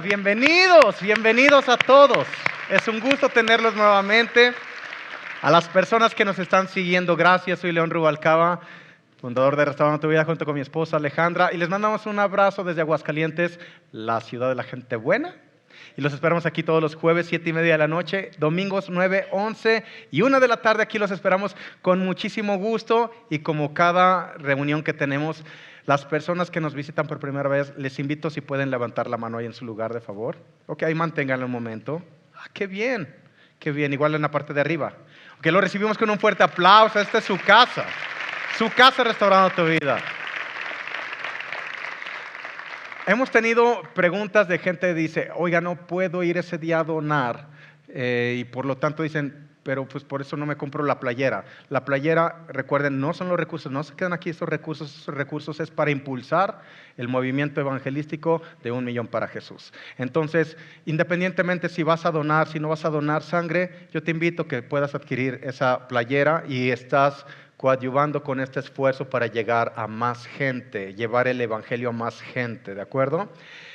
Bienvenidos a todos. Es un gusto tenerlos nuevamente. A las personas que nos están siguiendo, gracias. Soy León Rubalcaba, fundador de Restaurando Tu Vida junto con mi esposa Alejandra. Y les mandamos un abrazo desde Aguascalientes, la ciudad de la gente buena. Y los esperamos aquí todos los jueves, 7:30 de la noche, domingos 9, 11 y 1 de la tarde. Aquí los esperamos con muchísimo gusto. Y como cada reunión que tenemos, las personas que nos visitan por primera vez, les invito si pueden levantar la mano ahí en su lugar, de favor. Ok, ahí manténganlo un momento. Qué bien, igual en la parte de arriba. Ok, lo recibimos con un fuerte aplauso. Esta es su casa Restaurando Tu Vida. Hemos tenido preguntas de gente que dice, oiga, no puedo ir ese día a donar, y por lo tanto dicen, pero pues por eso no me compro la playera. La playera, recuerden, no son los recursos, no se quedan aquí estos recursos es para impulsar el movimiento evangelístico de 1 millón para Jesús. Entonces, independientemente si vas a donar, si no vas a donar sangre, yo te invito a que puedas adquirir esa playera y estás coadyuvando con este esfuerzo para llegar a más gente, llevar el evangelio a más gente, ¿de acuerdo?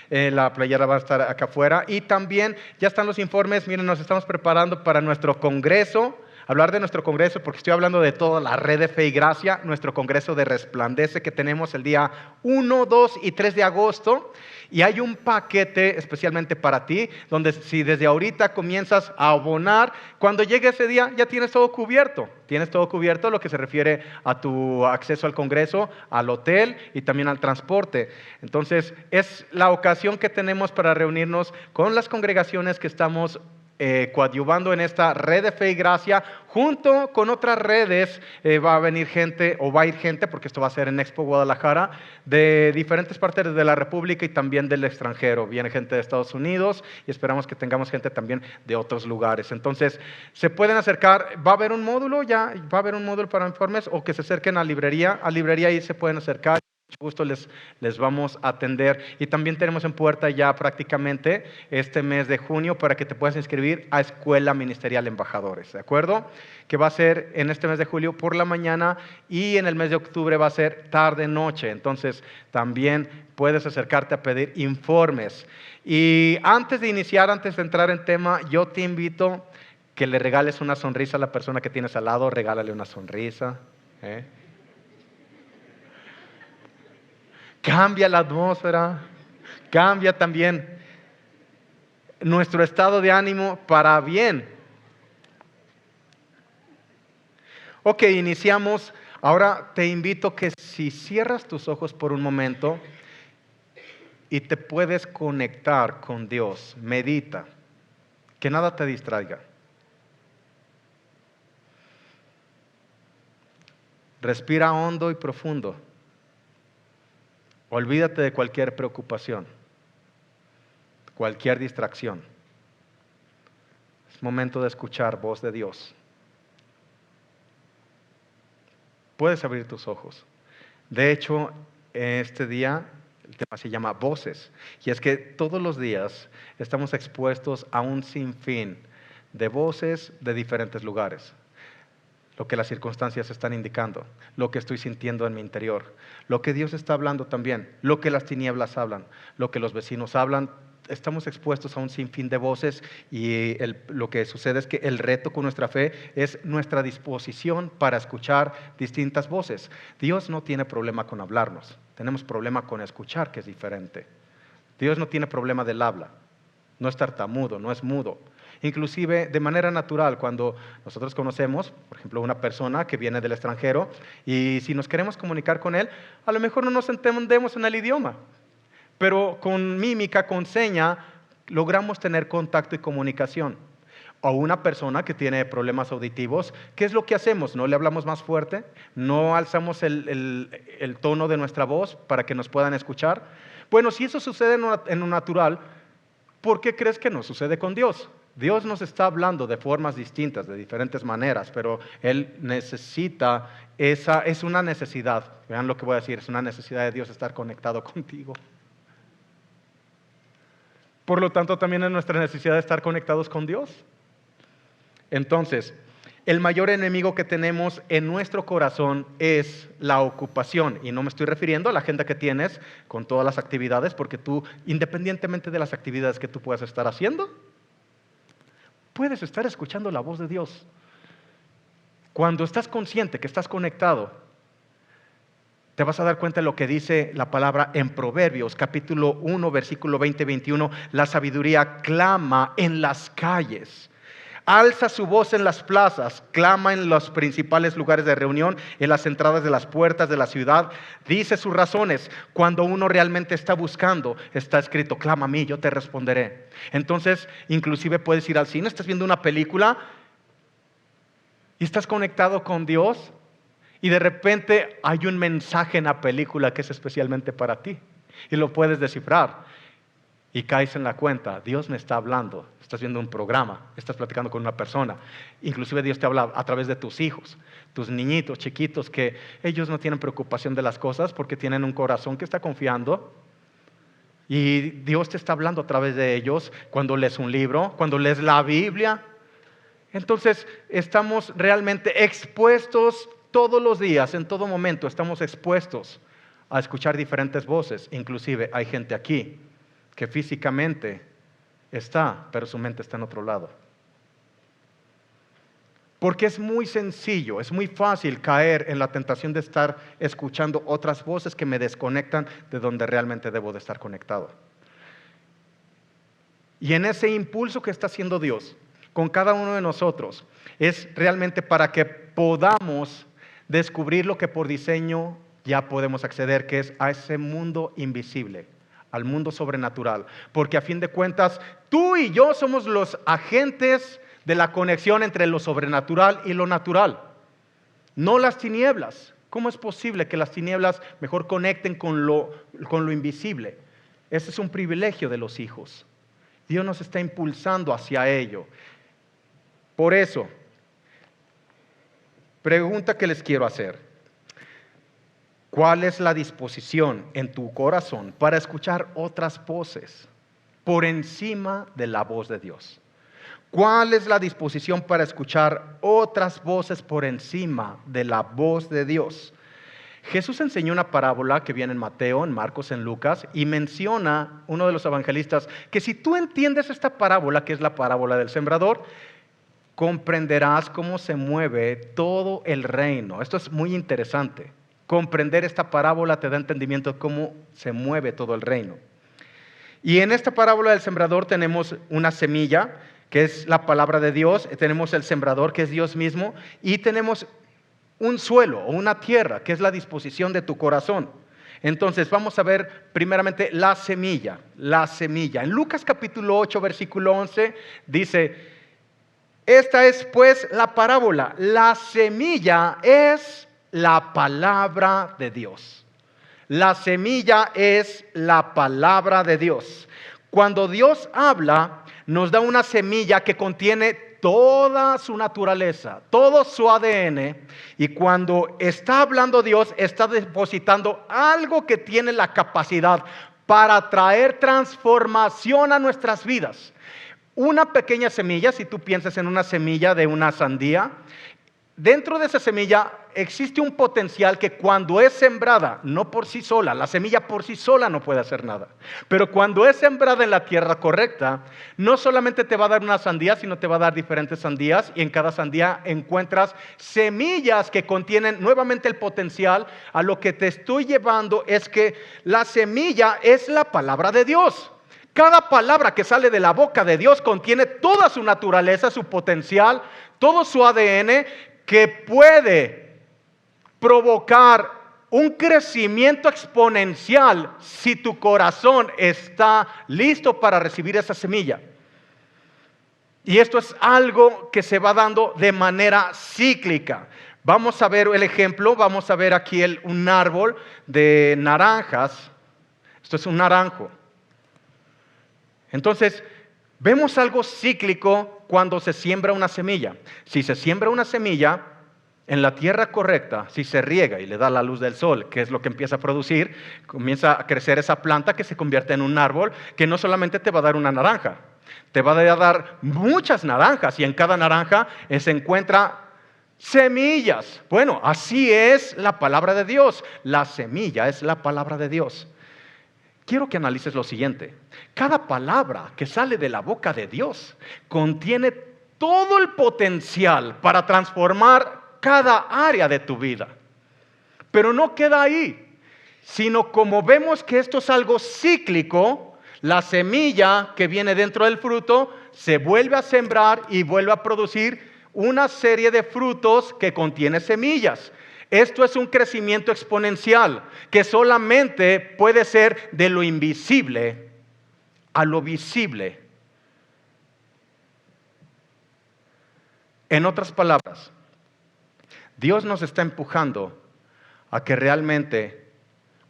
La playera va a estar acá afuera y también ya están los informes. Miren, nos estamos preparando para nuestro congreso. Hablar de nuestro congreso, porque estoy hablando de toda la red de Fe y Gracia, nuestro congreso de Resplandece que tenemos el día 1, 2 y 3 de agosto. Y hay un paquete especialmente para ti, donde si desde ahorita comienzas a abonar, cuando llegue ese día ya tienes todo cubierto. Tienes todo cubierto lo que se refiere a tu acceso al congreso, al hotel y también al transporte. Entonces, es la ocasión que tenemos para reunirnos con las congregaciones que estamos coadyuvando en esta red de Fe y Gracia, junto con otras redes. Va a venir gente, o va a ir gente, porque esto va a ser en Expo Guadalajara, de diferentes partes de la República y también del extranjero. Viene gente de Estados Unidos y esperamos que tengamos gente también de otros lugares. Entonces, se pueden acercar. Va a haber un módulo para informes, o que se acerquen a librería ahí se pueden acercar. Mucho gusto les vamos a atender. Y también tenemos en puerta ya prácticamente este mes de junio para que te puedas inscribir a Escuela Ministerial Embajadores, ¿de acuerdo? Que va a ser en este mes de julio por la mañana y en el mes de octubre va a ser tarde-noche. Entonces también puedes acercarte a pedir informes. Y antes de entrar en tema, yo te invito que le regales una sonrisa a la persona que tienes al lado. Regálale una sonrisa. Cambia la atmósfera, cambia también nuestro estado de ánimo para bien. Ok, iniciamos. Ahora te invito que si cierras tus ojos por un momento y te puedes conectar con Dios, medita, que nada te distraiga. Respira hondo y profundo. Olvídate de cualquier preocupación, cualquier distracción. Es momento de escuchar voz de Dios. Puedes abrir tus ojos. De hecho, este día el tema se llama voces. Y es que todos los días estamos expuestos a un sinfín de voces de diferentes lugares. Lo que las circunstancias están indicando, lo que estoy sintiendo en mi interior, lo que Dios está hablando también, lo que las tinieblas hablan, lo que los vecinos hablan. Estamos expuestos a un sinfín de voces y lo que sucede es que el reto con nuestra fe es nuestra disposición para escuchar distintas voces. Dios no tiene problema con hablarnos, tenemos problema con escuchar, que es diferente. Dios no tiene problema del habla, no es tartamudo, no es mudo. Inclusive de manera natural, cuando nosotros conocemos, por ejemplo, una persona que viene del extranjero, y si nos queremos comunicar con él, a lo mejor no nos entendemos en el idioma, pero con mímica, con seña, logramos tener contacto y comunicación. O una persona que tiene problemas auditivos, ¿qué es lo que hacemos? ¿No le hablamos más fuerte? ¿No alzamos el tono de nuestra voz para que nos puedan escuchar? Bueno, si eso sucede en lo natural, ¿por qué crees que no sucede con Dios? Dios nos está hablando de formas distintas, de diferentes maneras, pero Él necesita, es una necesidad. Vean lo que voy a decir, es una necesidad de Dios estar conectado contigo. Por lo tanto, también es nuestra necesidad de estar conectados con Dios. Entonces, el mayor enemigo que tenemos en nuestro corazón es la ocupación. Y no me estoy refiriendo a la agenda que tienes con todas las actividades, porque tú, independientemente de las actividades que tú puedas estar haciendo, puedes estar escuchando la voz de Dios. Cuando estás consciente que estás conectado, te vas a dar cuenta de lo que dice la palabra en Proverbios, capítulo 1, versículo 20-21. La sabiduría clama en las calles. Alza su voz en las plazas, clama en los principales lugares de reunión, en las entradas de las puertas de la ciudad, dice sus razones. Cuando uno realmente está buscando, está escrito, clama a mí, yo te responderé. Entonces, inclusive puedes ir al cine, estás viendo una película y estás conectado con Dios y de repente hay un mensaje en la película que es especialmente para ti y lo puedes descifrar. Y caes en la cuenta, Dios me está hablando, estás viendo un programa, estás platicando con una persona, inclusive Dios te habla a través de tus hijos, tus niñitos chiquitos, que ellos no tienen preocupación de las cosas porque tienen un corazón que está confiando, y Dios te está hablando a través de ellos cuando lees un libro, cuando lees la Biblia. Entonces estamos realmente expuestos todos los días, en todo momento estamos expuestos a escuchar diferentes voces. Inclusive hay gente aquí que físicamente está, pero su mente está en otro lado. Porque es muy sencillo, es muy fácil caer en la tentación de estar escuchando otras voces que me desconectan de donde realmente debo de estar conectado. Y en ese impulso que está haciendo Dios con cada uno de nosotros, es realmente para que podamos descubrir lo que por diseño ya podemos acceder, que es a ese mundo invisible, al mundo sobrenatural, porque a fin de cuentas tú y yo somos los agentes de la conexión entre lo sobrenatural y lo natural, no las tinieblas. ¿Cómo es posible que las tinieblas mejor conecten con lo invisible? Ese es un privilegio de los hijos. Dios nos está impulsando hacia ello. Por eso, pregunta que les quiero hacer: ¿cuál es la disposición en tu corazón para escuchar otras voces por encima de la voz de Dios? ¿Cuál es la disposición para escuchar otras voces por encima de la voz de Dios? Jesús enseñó una parábola que viene en Mateo, en Marcos, en Lucas, y menciona uno de los evangelistas que si tú entiendes esta parábola, que es la parábola del sembrador, comprenderás cómo se mueve todo el reino. Esto es muy interesante. Comprender esta parábola te da entendimiento de cómo se mueve todo el reino. Y en esta parábola del sembrador tenemos una semilla, que es la palabra de Dios, tenemos el sembrador, que es Dios mismo, y tenemos un suelo o una tierra, que es la disposición de tu corazón. Entonces vamos a ver primeramente la semilla. En Lucas capítulo 8, versículo 11, dice: esta es pues la parábola, la semilla es la palabra de Dios. La semilla es la palabra de Dios. Cuando Dios habla, nos da una semilla que contiene toda su naturaleza, todo su ADN, y cuando está hablando Dios, está depositando algo que tiene la capacidad para traer transformación a nuestras vidas. Una pequeña semilla, si tú piensas en una semilla de una sandía, dentro de esa semilla existe un potencial que cuando es sembrada, no por sí sola, la semilla por sí sola no puede hacer nada, pero cuando es sembrada en la tierra correcta, no solamente te va a dar una sandía, sino te va a dar diferentes sandías, y en cada sandía encuentras semillas que contienen nuevamente el potencial. A lo que te estoy llevando es que la semilla es la palabra de Dios. Cada palabra que sale de la boca de Dios contiene toda su naturaleza, su potencial, todo su ADN, que puede provocar un crecimiento exponencial si tu corazón está listo para recibir esa semilla. Y esto es algo que se va dando de manera cíclica. Vamos a ver el ejemplo, vamos a ver aquí un árbol de naranjas. Esto es un naranjo. Entonces, vemos algo cíclico cuando se siembra una semilla. Si se siembra una semilla en la tierra correcta, si se riega y le da la luz del sol, que es lo que empieza a producir, comienza a crecer esa planta que se convierte en un árbol que no solamente te va a dar una naranja, te va a dar muchas naranjas, y en cada naranja se encuentra Semillas. Bueno, así es la palabra de Dios. La semilla es la palabra de Dios. Quiero que analices lo siguiente. Cada palabra que sale de la boca de Dios contiene todo el potencial para transformar cada área de tu vida. Pero no queda ahí, sino como vemos que esto es algo cíclico, la semilla que viene dentro del fruto se vuelve a sembrar y vuelve a producir una serie de frutos que contiene semillas. Esto es un crecimiento exponencial que solamente puede ser de lo invisible a lo visible. En otras palabras, Dios nos está empujando a que realmente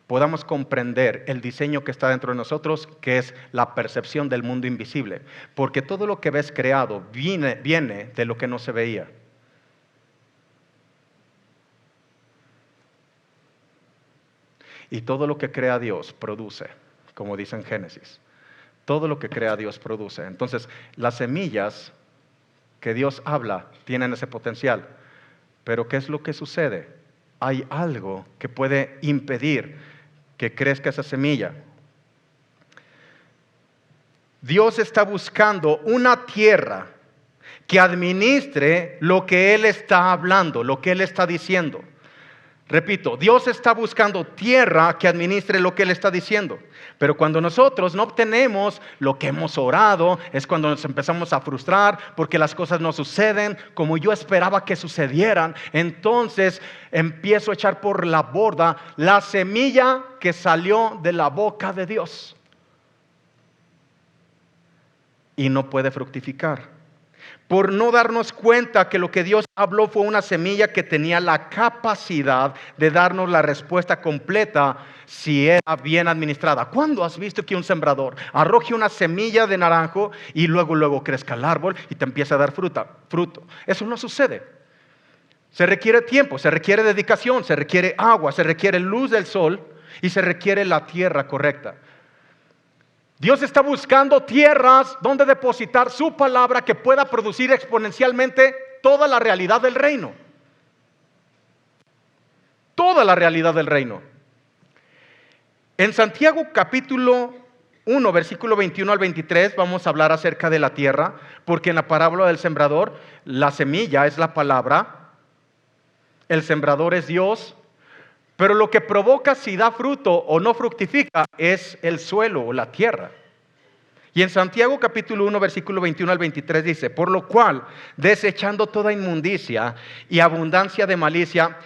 podamos comprender el diseño que está dentro de nosotros, que es la percepción del mundo invisible. Porque todo lo que ves creado viene de lo que no se veía. Y todo lo que crea Dios produce, como dice en Génesis. Todo lo que crea Dios produce. Entonces, las semillas que Dios habla tienen ese potencial. Pero ¿qué es lo que sucede? Hay algo que puede impedir que crezca esa semilla. Dios está buscando una tierra que administre lo que Él está hablando, lo que Él está diciendo. Repito, Dios está buscando tierra que administre lo que Él está diciendo. Pero cuando nosotros no obtenemos lo que hemos orado, es cuando nos empezamos a frustrar porque las cosas no suceden como yo esperaba que sucedieran. Entonces empiezo a echar por la borda la semilla que salió de la boca de Dios. Y no puede fructificar. Por no darnos cuenta que lo que Dios habló fue una semilla que tenía la capacidad de darnos la respuesta completa si era bien administrada. ¿Cuándo has visto que un sembrador arroje una semilla de naranjo y luego crezca el árbol y te empieza a dar fruto? Eso no sucede. Se requiere tiempo, se requiere dedicación, se requiere agua, se requiere luz del sol y se requiere la tierra correcta. Dios está buscando tierras donde depositar su palabra que pueda producir exponencialmente toda la realidad del reino. Toda la realidad del reino. En Santiago capítulo 1, versículo 21 al 23, vamos a hablar acerca de la tierra, porque en la parábola del sembrador, la semilla es la palabra, el sembrador es Dios, pero lo que provoca si da fruto o no fructifica es el suelo o la tierra. Y en Santiago capítulo 1, versículo 21 al 23 dice: por lo cual, desechando toda inmundicia y abundancia de malicia,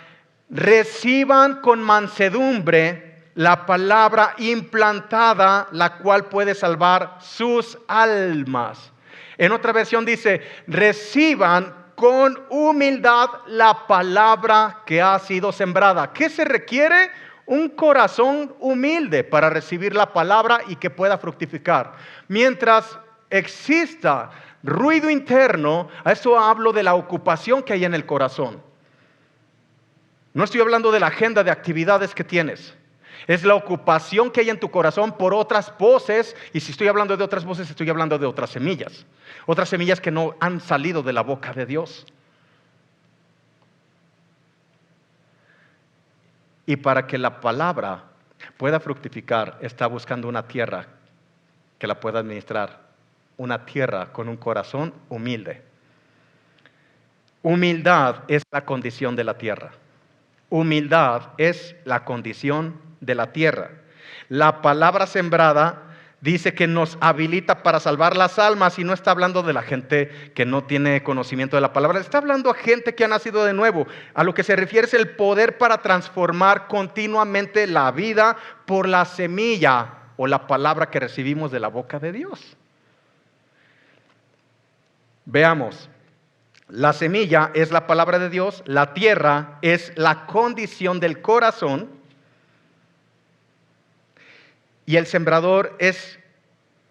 reciban con mansedumbre la palabra implantada, la cual puede salvar sus almas. En otra versión dice: reciban con humildad la palabra que ha sido sembrada. ¿Qué se requiere? Un corazón humilde para recibir la palabra y que pueda fructificar. Mientras exista ruido interno, a eso hablo de la ocupación que hay en el corazón. No estoy hablando de la agenda de actividades que tienes. Es la ocupación que hay en tu corazón por otras voces. Y si estoy hablando de otras voces, estoy hablando de otras semillas. Otras semillas que no han salido de la boca de Dios. Y para que la palabra pueda fructificar, está buscando una tierra que la pueda administrar. Una tierra con un corazón humilde. Humildad es la condición de la tierra. Humildad es la condición de la tierra. La palabra sembrada dice que nos habilita para salvar las almas, y no está hablando de la gente que no tiene conocimiento de la palabra, está hablando a gente que ha nacido de nuevo. A lo que se refiere es el poder para transformar continuamente la vida por la semilla o la palabra que recibimos de la boca de Dios. Veamos, la semilla es la palabra de Dios, la tierra es la condición del corazón, y el sembrador es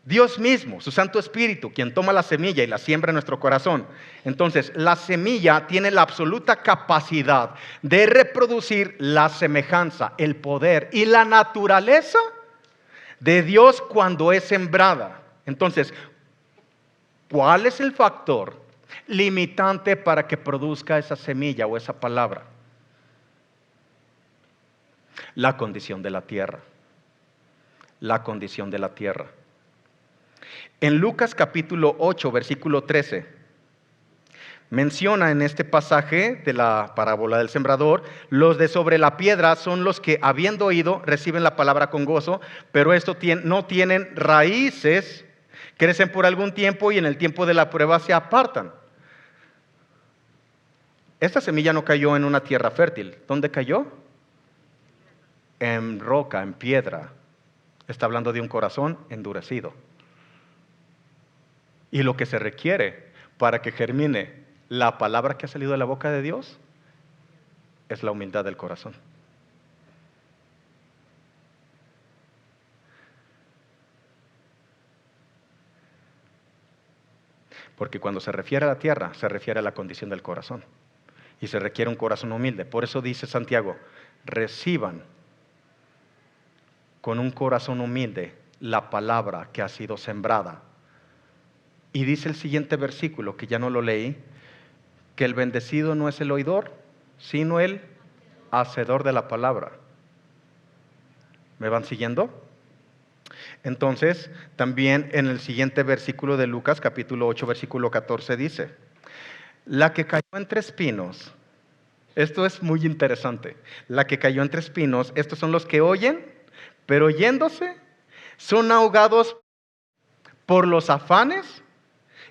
Dios mismo, su Santo Espíritu, quien toma la semilla y la siembra en nuestro corazón. Entonces, la semilla tiene la absoluta capacidad de reproducir la semejanza, el poder y la naturaleza de Dios cuando es sembrada. Entonces, ¿cuál es el factor limitante para que produzca esa semilla o esa palabra? La condición de la tierra. La condición de la tierra. En Lucas capítulo 8, versículo 13, menciona en este pasaje de la parábola del sembrador, los de sobre la piedra son los que, habiendo oído, reciben la palabra con gozo, pero no tienen raíces, crecen por algún tiempo y en el tiempo de la prueba se apartan. Esta semilla no cayó en una tierra fértil. ¿Dónde cayó? En roca, en piedra. Está hablando de un corazón endurecido. Y lo que se requiere para que germine la palabra que ha salido de la boca de Dios es la humildad del corazón. Porque cuando se refiere a la tierra, se refiere a la condición del corazón. Y se requiere un corazón humilde. Por eso dice Santiago, reciban con un corazón humilde la palabra que ha sido sembrada. Y dice el siguiente versículo, que ya no lo leí, que el bendecido no es el oidor, sino el hacedor de la palabra. ¿Me van siguiendo? Entonces, también en el siguiente versículo de Lucas, capítulo 8, versículo 14, dice, la que cayó entre espinos, esto es muy interesante, la que cayó entre espinos, estos son los que oyen, pero oyéndose, son ahogados por los afanes,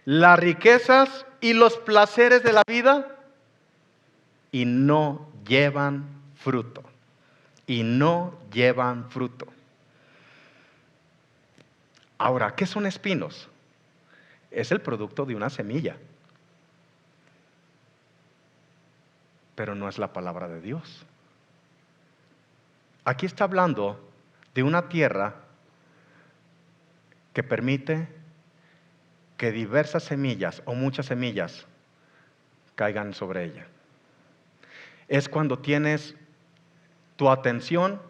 las riquezas y los placeres de la vida y no llevan fruto. Y no llevan fruto. Ahora, ¿qué son espinos? Es el producto de una semilla. Pero no es la palabra de Dios. Aquí está hablando de una tierra que permite que diversas semillas o muchas semillas caigan sobre ella. Es cuando tienes tu atención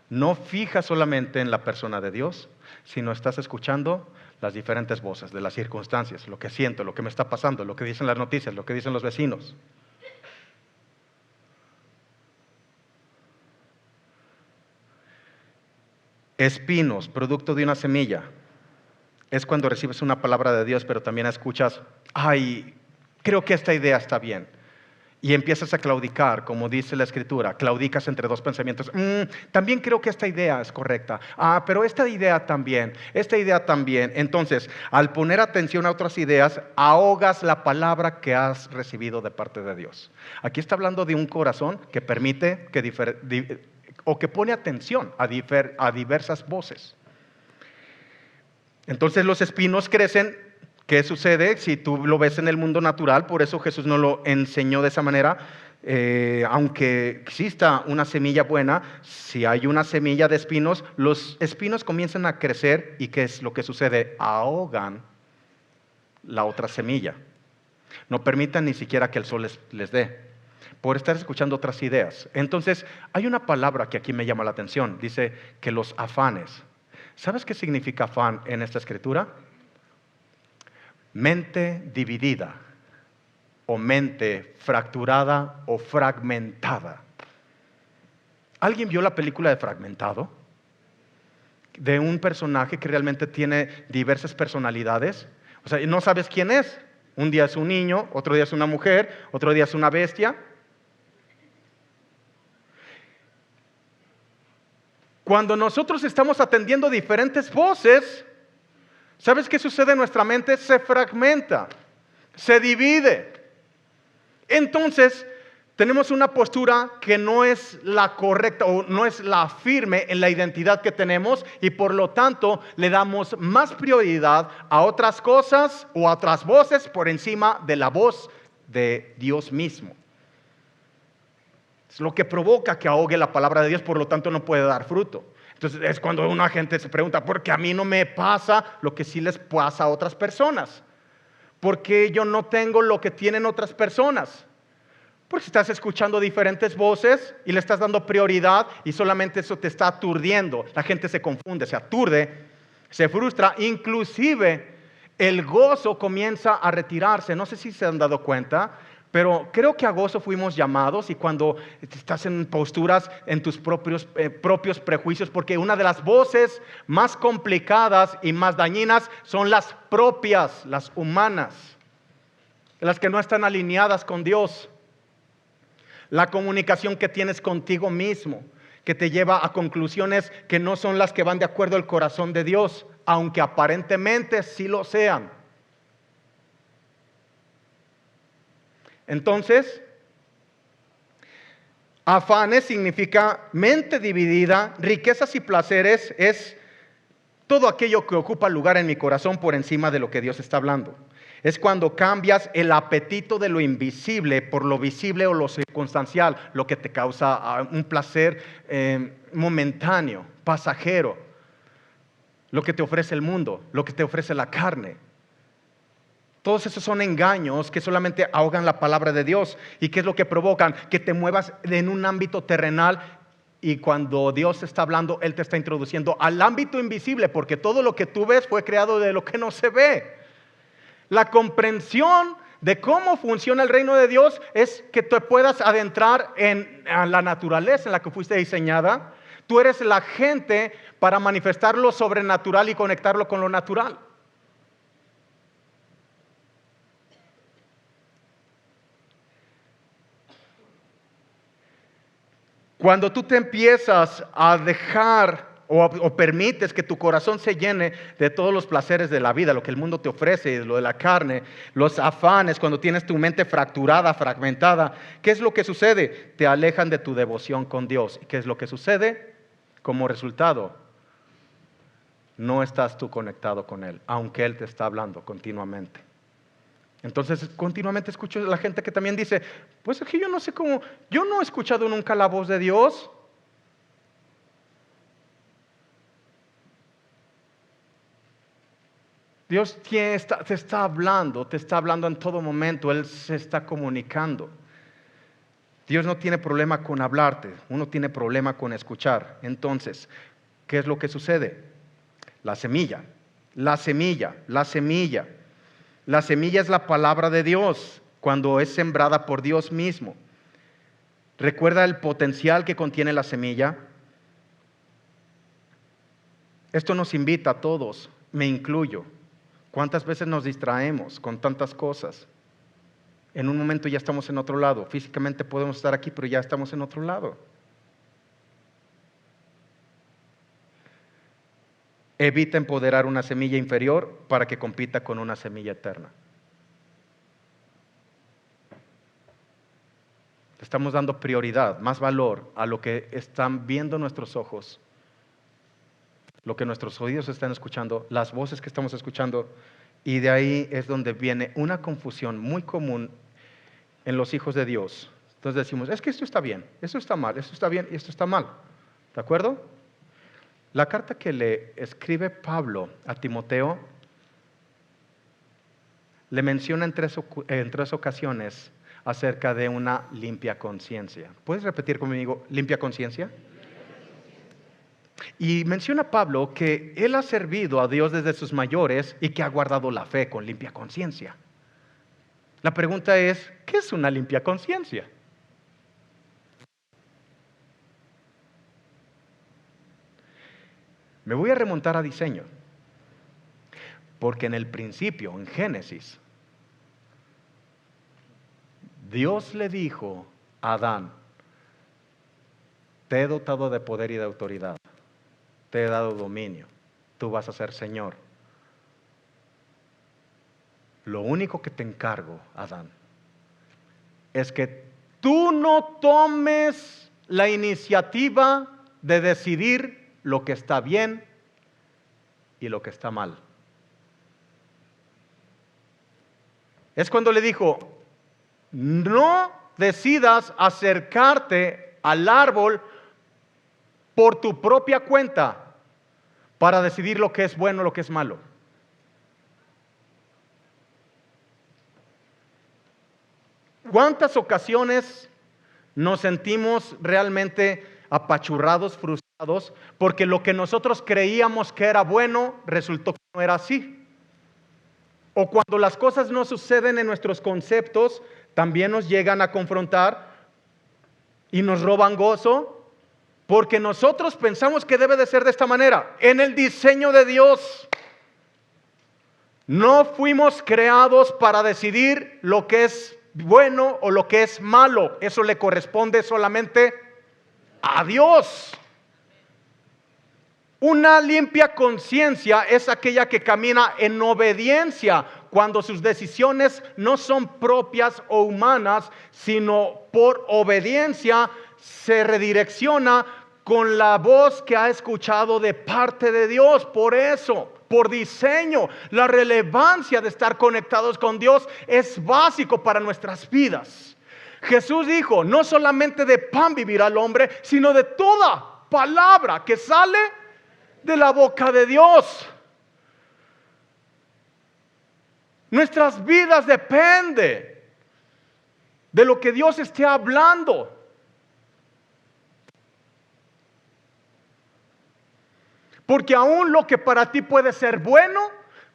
no fija solamente en la persona de Dios, sino estás escuchando las diferentes voces de las circunstancias, lo que siento, lo que me está pasando, lo que dicen las noticias, lo que dicen los vecinos. Espinos, producto de una semilla. Es cuando recibes una palabra de Dios, pero también escuchas, ay, creo que esta idea está bien. Y empiezas a claudicar, como dice la Escritura, claudicas entre dos pensamientos. También creo que esta idea es correcta. Pero esta idea también. Entonces, al poner atención a otras ideas, ahogas la palabra que has recibido de parte de Dios. Aquí está hablando de un corazón que permite que pone atención a diversas voces. Entonces los espinos crecen. ¿Qué sucede si tú lo ves en el mundo natural? Por eso Jesús nos lo enseñó de esa manera. Aunque exista una semilla buena, si hay una semilla de espinos, los espinos comienzan a crecer. ¿Y qué es lo que sucede? Ahogan la otra semilla. No permitan ni siquiera que el sol les dé, por estar escuchando otras ideas. Entonces, hay una palabra que aquí me llama la atención. Dice que los afanes. ¿Sabes qué significa afán en esta escritura? Mente dividida, o mente fracturada o fragmentada. ¿Alguien vio la película de Fragmentado? De un personaje que realmente tiene diversas personalidades. O sea, no sabes quién es. Un día es un niño, otro día es una mujer, otro día es una bestia. Cuando nosotros estamos atendiendo diferentes voces, ¿sabes qué sucede en nuestra mente? Se fragmenta, se divide. Entonces, tenemos una postura que no es la correcta o no es la firme en la identidad que tenemos y por lo tanto le damos más prioridad a otras cosas o a otras voces por encima de la voz de Dios mismo. Es lo que provoca que ahogue la palabra de Dios, por lo tanto no puede dar fruto. Entonces es cuando una gente se pregunta, ¿por qué a mí no me pasa lo que sí les pasa a otras personas? ¿Por qué yo no tengo lo que tienen otras personas? Porque estás escuchando diferentes voces y le estás dando prioridad y solamente eso te está aturdiendo. La gente se confunde, se aturde, se frustra. Inclusive el gozo comienza a retirarse. No sé si se han dado cuenta, pero creo que a gozo fuimos llamados, y cuando estás en posturas en tus propios prejuicios, porque una de las voces más complicadas y más dañinas son las propias, las humanas, las que no están alineadas con Dios. La comunicación que tienes contigo mismo, que te lleva a conclusiones que no son las que van de acuerdo al corazón de Dios, aunque aparentemente sí lo sean. Entonces, afanes significa mente dividida, riquezas y placeres es todo aquello que ocupa lugar en mi corazón por encima de lo que Dios está hablando. Es cuando cambias el apetito de lo invisible por lo visible o lo circunstancial, lo que te causa un placer momentáneo, pasajero, lo que te ofrece el mundo, lo que te ofrece la carne. Todos esos son engaños que solamente ahogan la palabra de Dios. ¿Y qué es lo que provocan? Que te muevas en un ámbito terrenal, y cuando Dios está hablando, Él te está introduciendo al ámbito invisible, porque todo lo que tú ves fue creado de lo que no se ve. La comprensión de cómo funciona el reino de Dios es que te puedas adentrar en la naturaleza en la que fuiste diseñada. Tú eres el agente para manifestar lo sobrenatural y conectarlo con lo natural. Cuando tú te empiezas a dejar o permites que tu corazón se llene de todos los placeres de la vida, lo que el mundo te ofrece, lo de la carne, los afanes, cuando tienes tu mente fracturada, fragmentada, ¿qué es lo que sucede? Te alejan de tu devoción con Dios. ¿Y qué es lo que sucede? Como resultado, no estás tú conectado con Él, aunque Él te está hablando continuamente. Entonces continuamente escucho a la gente que también dice, pues es que yo no sé cómo, yo no he escuchado nunca la voz de Dios. Dios te está hablando en todo momento, Él se está comunicando. Dios no tiene problema con hablarte, uno tiene problema con escuchar. Entonces, ¿qué es lo que sucede? La semilla, la semilla, la semilla. La semilla es la palabra de Dios cuando es sembrada por Dios mismo. ¿Recuerda el potencial que contiene la semilla? Esto nos invita a todos, me incluyo. ¿Cuántas veces nos distraemos con tantas cosas? En un momento ya estamos en otro lado. Físicamente podemos estar aquí, pero ya estamos en otro lado. Evita empoderar una semilla inferior para que compita con una semilla eterna. Estamos dando prioridad, más valor a lo que están viendo nuestros ojos, lo que nuestros oídos están escuchando, las voces que estamos escuchando, y de ahí es donde viene una confusión muy común en los hijos de Dios. Entonces decimos, es que esto está bien, esto está mal, esto está bien y esto está mal. ¿De acuerdo? La carta que le escribe Pablo a Timoteo le menciona en tres ocasiones acerca de una limpia conciencia. ¿Puedes repetir conmigo, limpia conciencia? Y menciona Pablo que él ha servido a Dios desde sus mayores y que ha guardado la fe con limpia conciencia. La pregunta es, ¿qué es una limpia conciencia? Me voy a remontar a diseño, porque en el principio, en Génesis, Dios le dijo a Adán, te he dotado de poder y de autoridad, te he dado dominio, tú vas a ser Señor. Lo único que te encargo, Adán, es que tú no tomes la iniciativa de decidir lo que está bien y lo que está mal. Es cuando le dijo, no decidas acercarte al árbol por tu propia cuenta para decidir lo que es bueno o lo que es malo. ¿Cuántas ocasiones nos sentimos realmente apachurrados, frustrados, porque lo que nosotros creíamos que era bueno resultó que no era así? O cuando las cosas no suceden en nuestros conceptos, también nos llegan a confrontar y nos roban gozo, porque nosotros pensamos que debe de ser de esta manera. En el diseño de Dios, no fuimos creados para decidir lo que es bueno o lo que es malo. Eso le corresponde solamente a Dios. Una limpia conciencia es aquella que camina en obediencia cuando sus decisiones no son propias o humanas, sino por obediencia se redirecciona con la voz que ha escuchado de parte de Dios. Por eso, por diseño, la relevancia de estar conectados con Dios es básico para nuestras vidas. Jesús dijo, no solamente de pan vivirá el hombre, sino de toda palabra que sale de la boca de Dios. Nuestras vidas dependen de lo que Dios esté hablando. Porque aún lo que para ti puede ser bueno,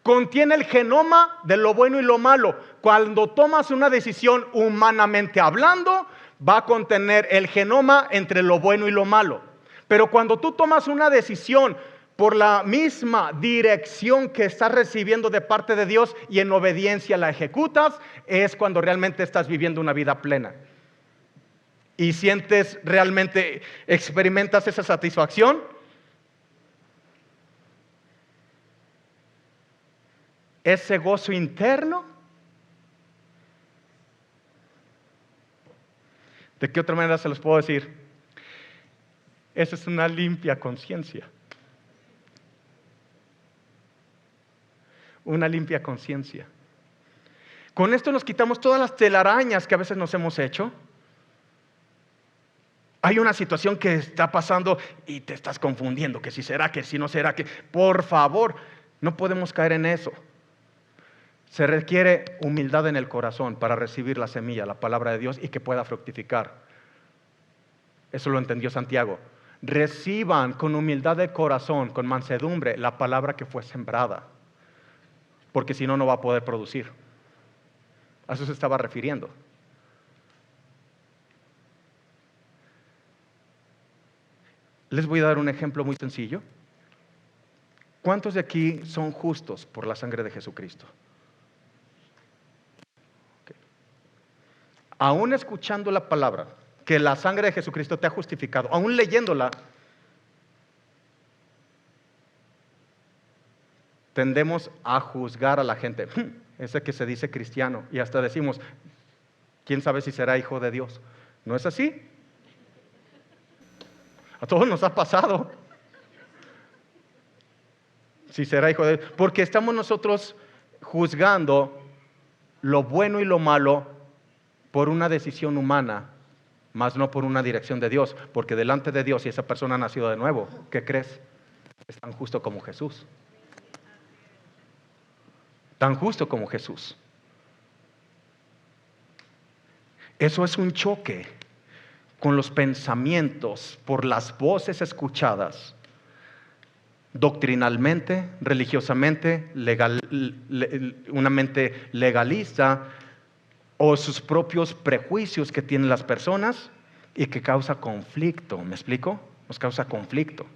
contiene el genoma de lo bueno y lo malo. Cuando tomas una decisión humanamente hablando, va a contener el genoma entre lo bueno y lo malo. Pero cuando tú tomas una decisión por la misma dirección que estás recibiendo de parte de Dios y en obediencia la ejecutas, es cuando realmente estás viviendo una vida plena. Y sientes realmente, experimentas esa satisfacción. Ese gozo interno. ¿De qué otra manera se los puedo decir? Esa es una limpia conciencia. Una limpia conciencia. Con esto nos quitamos todas las telarañas que a veces nos hemos hecho. Hay una situación que está pasando y te estás confundiendo, que si será, que si no será, que por favor, no podemos caer en eso. Se requiere humildad en el corazón para recibir la semilla, la palabra de Dios, y que pueda fructificar. Eso lo entendió Santiago. Reciban con humildad de corazón, con mansedumbre, la palabra que fue sembrada. Porque si no, no va a poder producir. A eso se estaba refiriendo. Les voy a dar un ejemplo muy sencillo. ¿Cuántos de aquí son justos por la sangre de Jesucristo? Okay. Aún escuchando la palabra, que la sangre de Jesucristo te ha justificado, aún leyéndola, tendemos a juzgar a la gente. Ese que se dice cristiano, y hasta decimos, ¿quién sabe si será hijo de Dios? ¿No es así? A todos nos ha pasado. Si será hijo de Dios. Porque estamos nosotros juzgando lo bueno y lo malo por una decisión humana, más no por una dirección de Dios. Porque delante de Dios, si esa persona ha nacido de nuevo, ¿qué crees? Es tan justo como Jesús. Tan justo como Jesús. Eso es un choque con los pensamientos por las voces escuchadas doctrinalmente, religiosamente, una mente legalista, o sus propios prejuicios que tienen las personas y que causa conflicto. ¿Me explico? Nos causa conflicto.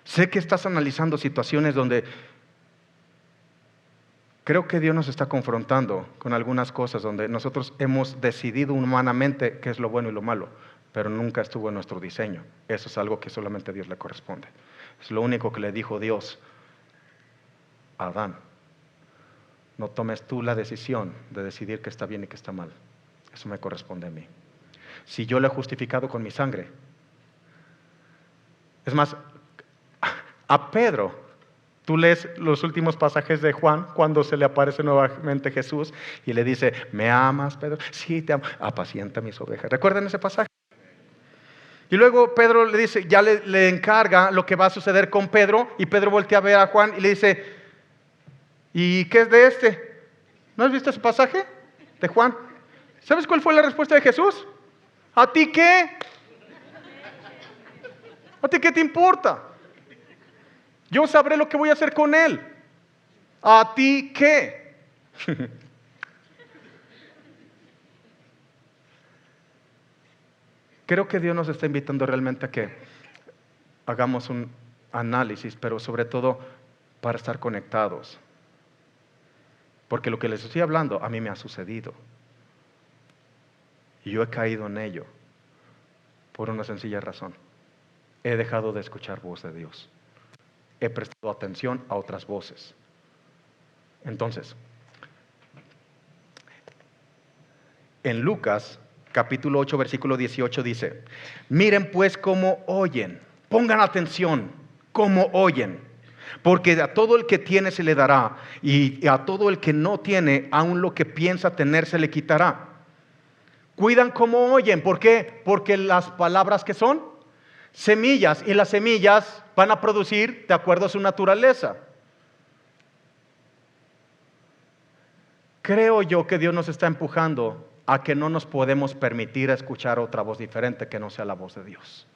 Sé que estás analizando situaciones donde creo que Dios nos está confrontando con algunas cosas donde nosotros hemos decidido humanamente qué es lo bueno y lo malo, pero nunca estuvo en nuestro diseño. Eso es algo que solamente a Dios le corresponde. Es lo único que le dijo Dios a Adán. No tomes tú la decisión de decidir qué está bien y qué está mal. Eso me corresponde a mí. Si yo lo he justificado con mi sangre. Es más, a Pedro, tú lees los últimos pasajes de Juan, cuando se le aparece nuevamente Jesús y le dice, ¿me amas, Pedro? Sí, te amo. Apacienta mis ovejas. ¿Recuerdan ese pasaje? Y luego Pedro le dice, ya le encarga lo que va a suceder con Pedro, y Pedro voltea a ver a Juan y le dice, ¿y qué es de este? ¿No has visto ese pasaje de Juan? ¿Sabes cuál fue la respuesta de Jesús? ¿A ti qué? ¿A ti qué te importa? Yo sabré lo que voy a hacer con él. ¿A ti qué? Creo que Dios nos está invitando realmente a que hagamos un análisis, pero sobre todo para estar conectados. Porque lo que les estoy hablando a mí me ha sucedido. Y yo he caído en ello por una sencilla razón. He dejado de escuchar voz de Dios. He prestado atención a otras voces. Entonces, en Lucas capítulo 8 versículo 18 dice: miren pues cómo oyen, pongan atención, cómo oyen, porque a todo el que tiene se le dará, y a todo el que no tiene, aun lo que piensa tener se le quitará. Cuidan cómo oyen, ¿por qué? Porque las palabras que son semillas, y las semillas van a producir de acuerdo a su naturaleza. Creo yo que Dios nos está empujando a que no nos podemos permitir escuchar otra voz diferente que no sea la voz de Dios.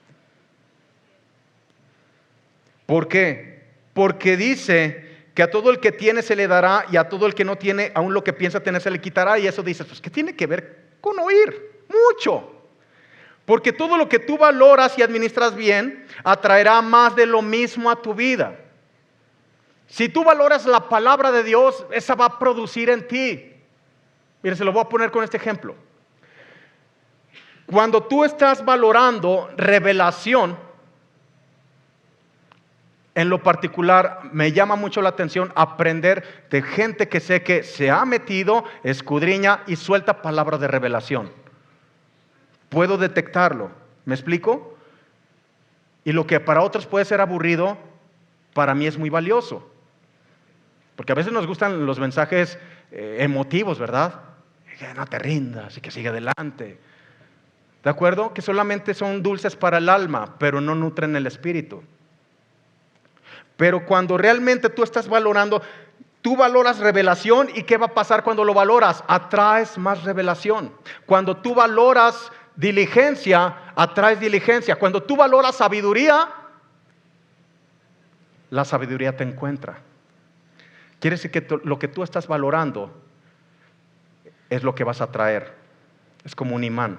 ¿Por qué? Porque dice que a todo el que tiene se le dará, y a todo el que no tiene, aun lo que piensa tener se le quitará. Y eso dice, pues, ¿qué tiene que ver con oír? Mucho. Porque todo lo que tú valoras y administras bien atraerá más de lo mismo a tu vida. Si tú valoras la palabra de Dios, esa va a producir en ti. Mire, se lo voy a poner con este ejemplo. Cuando tú estás valorando revelación, en lo particular me llama mucho la atención aprender de gente que sé que se ha metido, escudriña y suelta palabras de revelación. Puedo detectarlo, ¿me explico? Y lo que para otros puede ser aburrido, para mí es muy valioso. Porque a veces nos gustan los mensajes emotivos, ¿verdad? Que no te rindas y que sigue adelante. ¿De acuerdo? Que solamente son dulces para el alma, pero no nutren el espíritu. Pero cuando realmente tú estás valorando, tú valoras revelación, ¿y qué va a pasar cuando lo valoras? Atraes más revelación. Cuando tú valoras diligencia, atraes diligencia. Cuando tú valoras sabiduría, la sabiduría te encuentra. Quiere decir que lo que tú estás valorando es lo que vas a atraer. Es como un imán.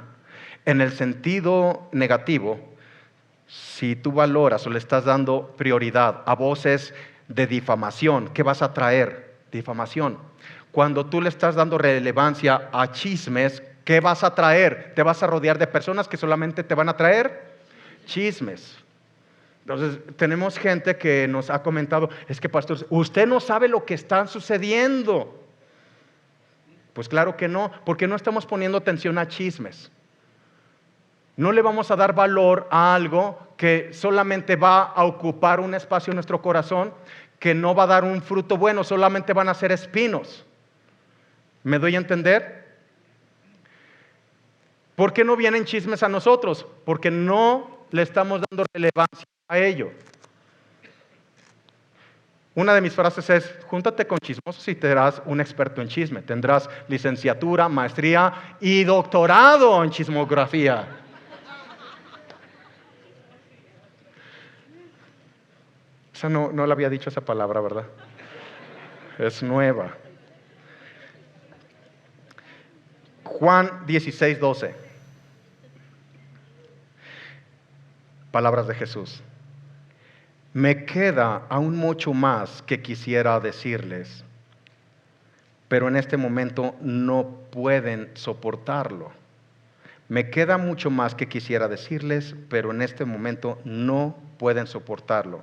En el sentido negativo, si tú valoras o le estás dando prioridad a voces de difamación, ¿qué vas a traer? Difamación. Cuando tú le estás dando relevancia a chismes, ¿qué vas a traer? Te vas a rodear de personas que solamente te van a traer chismes. Entonces, tenemos gente que nos ha comentado, es que pastor, usted no sabe lo que está sucediendo. Pues claro que no, porque no estamos poniendo atención a chismes. No le vamos a dar valor a algo que solamente va a ocupar un espacio en nuestro corazón, que no va a dar un fruto bueno, solamente van a ser espinos. ¿Me doy a entender? ¿Por qué no vienen chismes a nosotros? Porque no le estamos dando relevancia a ello. Una de mis frases es, júntate con chismosos y te serás un experto en chisme. Tendrás licenciatura, maestría y doctorado en chismografía. Esa no le había dicho esa palabra, ¿verdad? Es nueva. Juan 16:12. Palabras de Jesús. Me queda aún mucho más que quisiera decirles, pero en este momento no pueden soportarlo. Me queda mucho más que quisiera decirles, pero en este momento no pueden soportarlo.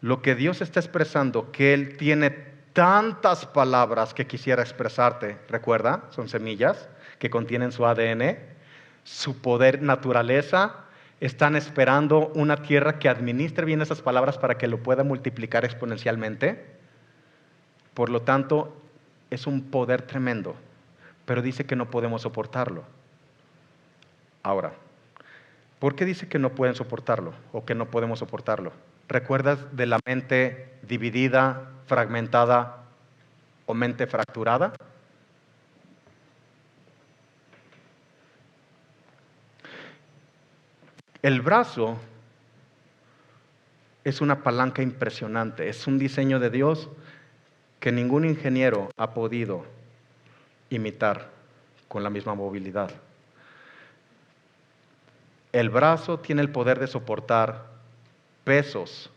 Lo que Dios está expresando, que Él tiene tantas palabras que quisiera expresarte, ¿recuerda? Son semillas que contienen su ADN, su poder, naturaleza. Están esperando una tierra que administre bien esas palabras para que lo pueda multiplicar exponencialmente. Por lo tanto, es un poder tremendo, pero dice que no podemos soportarlo. Ahora, ¿por qué dice que no pueden soportarlo o que no podemos soportarlo? ¿Recuerdas de la mente dividida, fragmentada o mente fracturada? El brazo es una palanca impresionante, es un diseño de Dios que ningún ingeniero ha podido imitar con la misma movilidad. El brazo tiene el poder de soportar pesos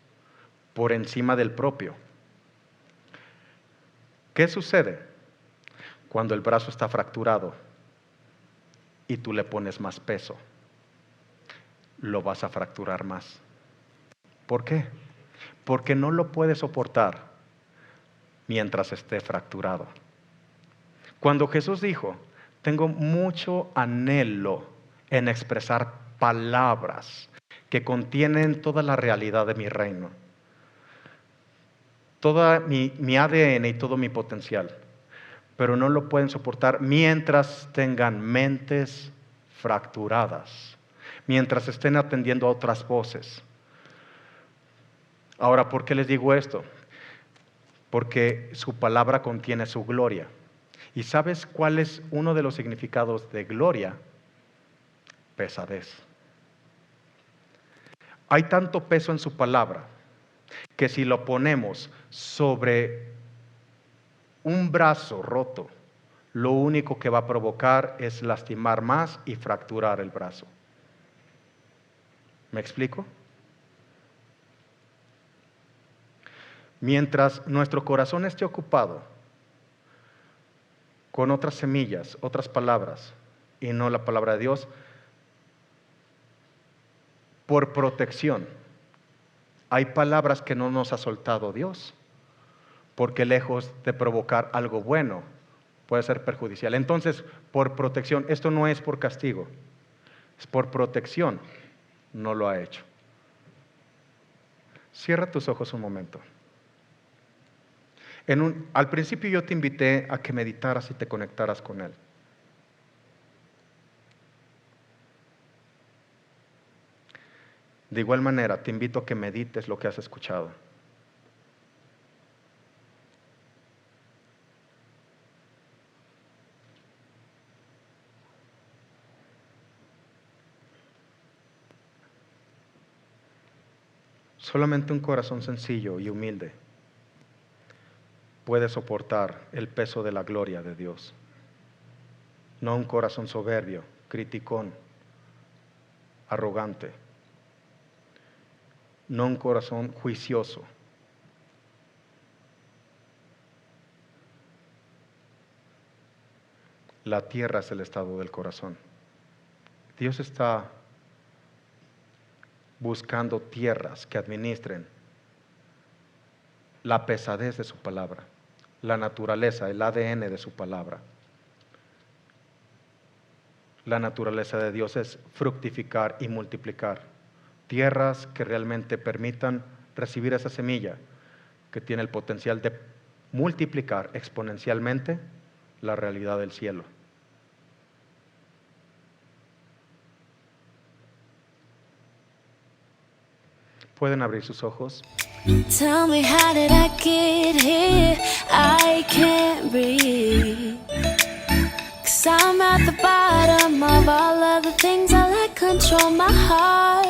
por encima del propio. ¿Qué sucede cuando el brazo está fracturado y tú le pones más peso? Lo vas a fracturar más. ¿Por qué? Porque no lo puedes soportar mientras esté fracturado. Cuando Jesús dijo, tengo mucho anhelo en expresar palabras que contienen toda la realidad de mi reino, toda mi ADN y todo mi potencial, pero no lo pueden soportar mientras tengan mentes fracturadas, mientras estén atendiendo a otras voces. Ahora, ¿por qué les digo esto? Porque su palabra contiene su gloria. ¿Y sabes cuál es uno de los significados de gloria? Pesadez. Hay tanto peso en su palabra que si lo ponemos sobre un brazo roto, lo único que va a provocar es lastimar más y fracturar el brazo. ¿Me explico? Mientras nuestro corazón esté ocupado con otras semillas, otras palabras, y no la palabra de Dios, por protección, hay palabras que no nos ha soltado Dios, porque lejos de provocar algo bueno, puede ser perjudicial. Entonces, por protección, esto no es por castigo, es por protección, no lo ha hecho. Cierra tus ojos un momento. Al principio yo te invité a que meditaras y te conectaras con Él. De igual manera, te invito a que medites lo que has escuchado. Solamente un corazón sencillo y humilde puede soportar el peso de la gloria de Dios. No un corazón soberbio, criticón, arrogante. No un corazón juicioso. La tierra es el estado del corazón. Dios está buscando tierras que administren la pesadez de su palabra, la naturaleza, el ADN de su palabra. La naturaleza de Dios es fructificar y multiplicar. Tierras que realmente permitan recibir esa semilla que tiene el potencial de multiplicar exponencialmente la realidad del cielo. Pueden abrir sus ojos. Tell me, how did I get here? I can't breathe. 'Cause I'm at the bottom of all of the things I let control my heart.